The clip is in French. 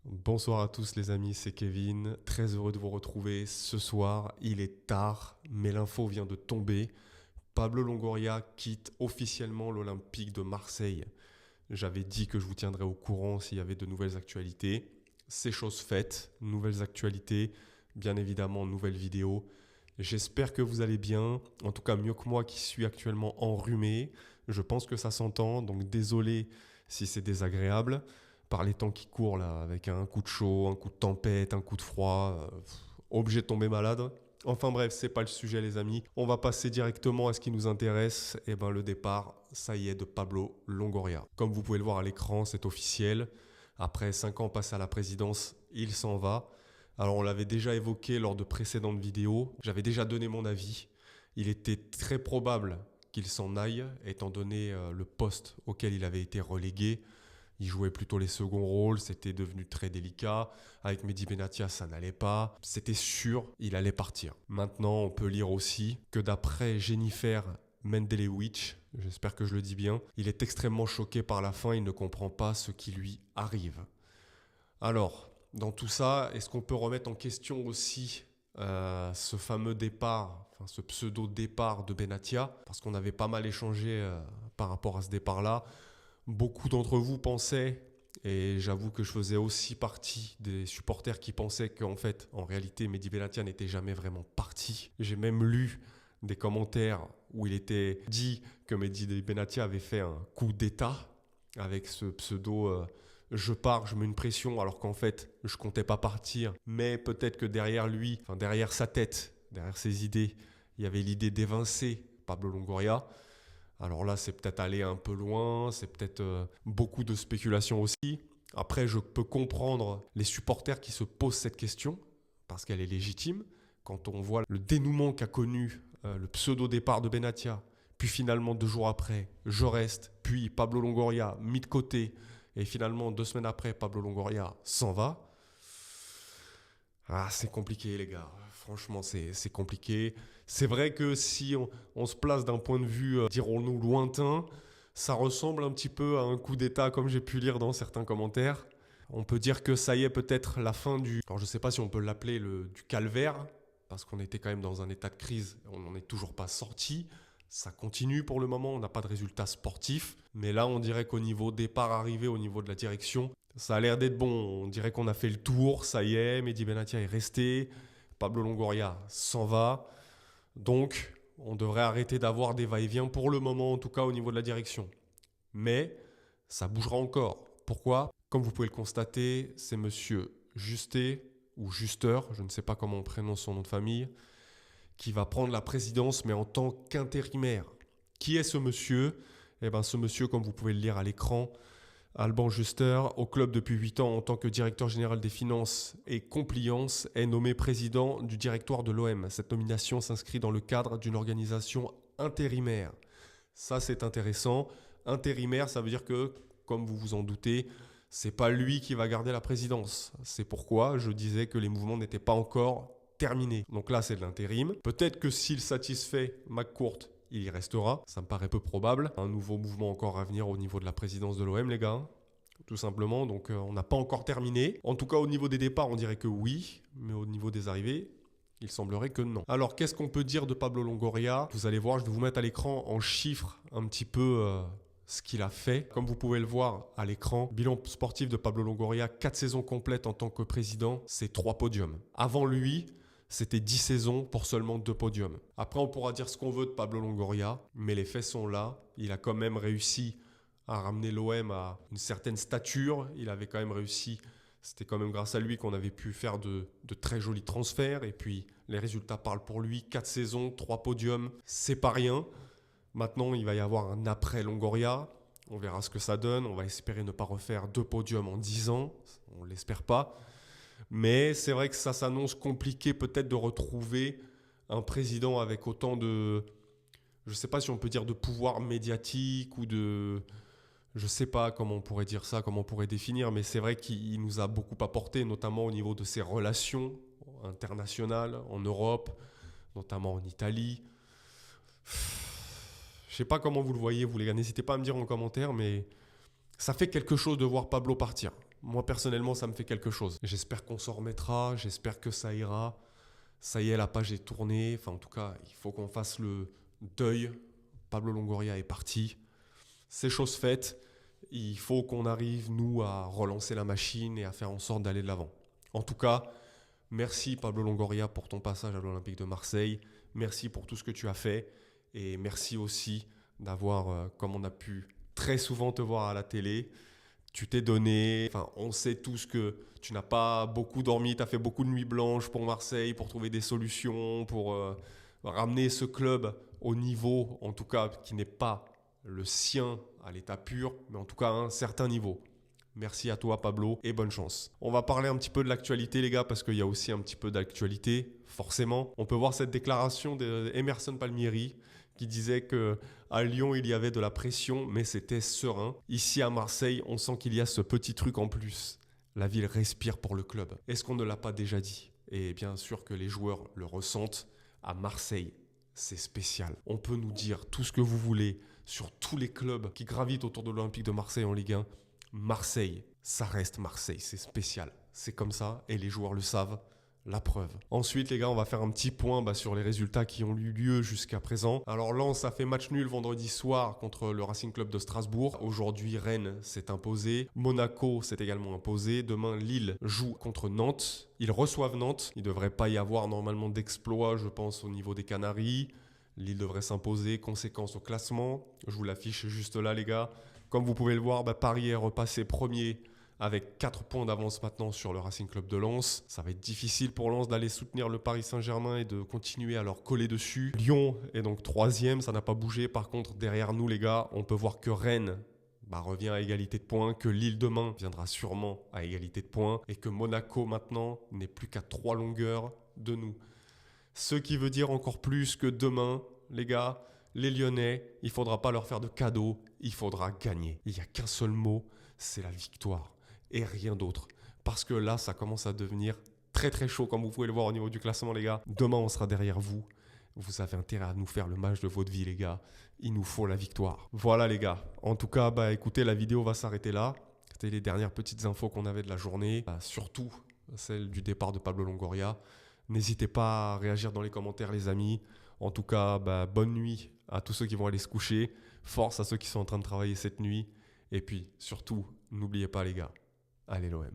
Bonsoir à tous les amis, c'est Kevin, très heureux de vous retrouver ce soir. Il est tard, mais l'info vient de tomber. Pablo Longoria quitte officiellement l'Olympique de Marseille. J'avais dit que je vous tiendrais au courant s'il y avait de nouvelles actualités. C'est chose faite, nouvelles actualités, bien évidemment nouvelles vidéos. J'espère que vous allez bien, en tout cas mieux que moi qui suis actuellement enrhumé. Je pense que ça s'entend, donc désolé si c'est désagréable. Par les temps qui courent là, avec un coup de chaud, un coup de tempête, un coup de froid, obligé de tomber malade. Enfin bref, c'est pas le sujet les amis. On va passer directement à ce qui nous intéresse. Et ben le départ, ça y est, de Pablo Longoria. Comme vous pouvez le voir à l'écran, c'est officiel. Après 5 ans passés à la présidence, il s'en va. Alors on l'avait déjà évoqué lors de précédentes vidéos. J'avais déjà donné mon avis. Il était très probable qu'il s'en aille, étant donné le poste auquel il avait été relégué. Il jouait plutôt les seconds rôles, c'était devenu très délicat. Avec Mehdi Benatia, ça n'allait pas. C'était sûr, il allait partir. Maintenant, on peut lire aussi que d'après Jennifer Mendelewitsch, j'espère que je le dis bien, il est extrêmement choqué par la fin, il ne comprend pas ce qui lui arrive. Alors, dans tout ça, est-ce qu'on peut remettre en question aussi ce fameux départ, enfin ce pseudo-départ de Benatia, parce qu'on avait pas mal échangé par rapport à ce départ-là. Beaucoup d'entre vous pensaient, et j'avoue que je faisais aussi partie des supporters qui pensaient qu'en fait, en réalité, Mehdi Benatia n'était jamais vraiment parti. J'ai même lu des commentaires où il était dit que Mehdi Benatia avait fait un coup d'état avec ce pseudo je pars, je mets une pression alors qu'en fait, je comptais pas partir. Mais peut-être que derrière lui, enfin derrière sa tête, derrière ses idées, il y avait l'idée d'évincer Pablo Longoria. Alors là, c'est peut-être aller un peu loin, c'est peut-être beaucoup de spéculation aussi. Après, je peux comprendre les supporters qui se posent cette question, parce qu'elle est légitime. Quand on voit le dénouement qu'a connu le pseudo-départ de Benatia, puis finalement 2 jours après, je reste, puis Pablo Longoria mis de côté, et finalement 2 semaines après, Pablo Longoria s'en va. Ah, c'est compliqué les gars, franchement c'est compliqué. C'est vrai que si on se place d'un point de vue, dirons-nous, lointain, ça ressemble un petit peu à un coup d'état comme j'ai pu lire dans certains commentaires. On peut dire que ça y est peut-être la fin du... Alors je ne sais pas si on peut l'appeler du calvaire, parce qu'on était quand même dans un état de crise, on n'en est toujours pas sorti. Ça continue pour le moment, on n'a pas de résultats sportifs. Mais là, on dirait qu'au niveau départ arrivé, au niveau de la direction, ça a l'air d'être bon. On dirait qu'on a fait le tour, ça y est, Mehdi Benatia est resté, Pablo Longoria s'en va. Donc, on devrait arrêter d'avoir des va-et-vient pour le moment, en tout cas au niveau de la direction. Mais ça bougera encore. Pourquoi? Comme vous pouvez le constater, c'est monsieur Justé, ou Juster, je ne sais pas comment on prononce son nom de famille, qui va prendre la présidence, mais en tant qu'intérimaire. Qui est ce monsieur? Eh bien, ce monsieur, comme vous pouvez le lire à l'écran, Alban Juster, au club depuis 8 ans en tant que directeur général des finances et compliance, est nommé président du directoire de l'OM. Cette nomination s'inscrit dans le cadre d'une organisation intérimaire. Ça, c'est intéressant. Intérimaire, ça veut dire que, comme vous vous en doutez, c'est pas lui qui va garder la présidence. C'est pourquoi je disais que les mouvements n'étaient pas encore terminés. Donc là, c'est de l'intérim. Peut-être que s'il satisfait McCourt, il y restera. Ça me paraît peu probable. Un nouveau mouvement encore à venir au niveau de la présidence de l'OM, les gars. Tout simplement. Donc on n'a pas encore terminé. En tout cas, au niveau des départs, on dirait que oui. Mais au niveau des arrivées, il semblerait que non. Alors, qu'est-ce qu'on peut dire de Pablo Longoria? Vous allez voir, je vais vous mettre à l'écran en chiffres un petit peu ce qu'il a fait. Comme vous pouvez le voir à l'écran, bilan sportif de Pablo Longoria, 4 saisons complètes en tant que président, c'est 3 podiums. Avant lui, c'était 10 saisons pour seulement 2 podiums. Après, on pourra dire ce qu'on veut de Pablo Longoria, mais les faits sont là. Il a quand même réussi à ramener l'OM à une certaine stature. Il avait quand même réussi, c'était quand même grâce à lui qu'on avait pu faire de très jolis transferts. Et puis, les résultats parlent pour lui. 4 saisons, 3 podiums, c'est pas rien. Maintenant, il va y avoir un après Longoria. On verra ce que ça donne. On va espérer ne pas refaire 2 podiums en 10 ans. On ne l'espère pas. Mais c'est vrai que ça s'annonce compliqué peut-être de retrouver un président avec autant de... Je ne sais pas si on peut dire de pouvoir médiatique ou de... Je ne sais pas comment on pourrait dire ça, comment on pourrait définir, mais c'est vrai qu'il nous a beaucoup apporté, notamment au niveau de ses relations internationales en Europe, notamment en Italie. Je ne sais pas comment vous le voyez, vous les gars, n'hésitez pas à me dire en commentaire, mais ça fait quelque chose de voir Pablo partir. Moi, personnellement, ça me fait quelque chose. J'espère qu'on s'en remettra, j'espère que ça ira. Ça y est, la page est tournée. Enfin, en tout cas, il faut qu'on fasse le deuil. Pablo Longoria est parti. C'est chose faite. Il faut qu'on arrive, nous, à relancer la machine et à faire en sorte d'aller de l'avant. En tout cas, merci Pablo Longoria pour ton passage à l'Olympique de Marseille. Merci pour tout ce que tu as fait. Et merci aussi d'avoir, comme on a pu très souvent te voir à la télé, tu t'es donné. Enfin, on sait tous que tu n'as pas beaucoup dormi, tu as fait beaucoup de nuits blanches pour Marseille, pour trouver des solutions, pour ramener ce club au niveau, en tout cas, qui n'est pas le sien à l'état pur, mais en tout cas à un certain niveau. Merci à toi Pablo et bonne chance. On va parler un petit peu de l'actualité les gars parce qu'il y a aussi un petit peu d'actualité, forcément. On peut voir cette déclaration d'Emerson Palmieri qui disait qu'à Lyon il y avait de la pression mais c'était serein. Ici à Marseille on sent qu'il y a ce petit truc en plus. La ville respire pour le club. Est-ce qu'on ne l'a pas déjà dit? Et bien sûr que les joueurs le ressentent. À Marseille, c'est spécial. On peut nous dire tout ce que vous voulez sur tous les clubs qui gravitent autour de l'Olympique de Marseille en Ligue 1. Marseille, ça reste Marseille, c'est spécial. C'est comme ça et les joueurs le savent. La preuve. Ensuite, les gars, on va faire un petit point sur les résultats qui ont eu lieu jusqu'à présent. Alors, Lens a fait match nul vendredi soir contre le Racing Club de Strasbourg. Aujourd'hui, Rennes s'est imposé. Monaco s'est également imposé. Demain, Lille joue contre Nantes. Ils reçoivent Nantes. Il ne devrait pas y avoir normalement d'exploit, je pense, au niveau des Canaries. Lille devrait s'imposer. Conséquence au classement. Je vous l'affiche juste là, les gars. Comme vous pouvez le voir, Paris est repassé premier avec 4 points d'avance maintenant sur le Racing Club de Lens. Ça va être difficile pour Lens d'aller soutenir le Paris Saint-Germain et de continuer à leur coller dessus. Lyon est donc 3e, ça n'a pas bougé. Par contre, derrière nous, les gars, on peut voir que Rennes revient à égalité de points, que Lille demain viendra sûrement à égalité de points et que Monaco maintenant n'est plus qu'à 3 longueurs de nous. Ce qui veut dire encore plus que demain, les gars, les Lyonnais, il ne faudra pas leur faire de cadeaux, il faudra gagner. Il n'y a qu'un seul mot, c'est la victoire. Et rien d'autre. Parce que là, ça commence à devenir très très chaud, comme vous pouvez le voir au niveau du classement, les gars. Demain, on sera derrière vous. Vous avez intérêt à nous faire le match de votre vie, les gars. Il nous faut la victoire. Voilà, les gars. En tout cas, écoutez, la vidéo va s'arrêter là. C'était les dernières petites infos qu'on avait de la journée. Surtout celle du départ de Pablo Longoria. N'hésitez pas à réagir dans les commentaires, les amis. En tout cas, bonne nuit à tous ceux qui vont aller se coucher. Force à ceux qui sont en train de travailler cette nuit. Et puis, surtout, n'oubliez pas, les gars. Allez l'OM.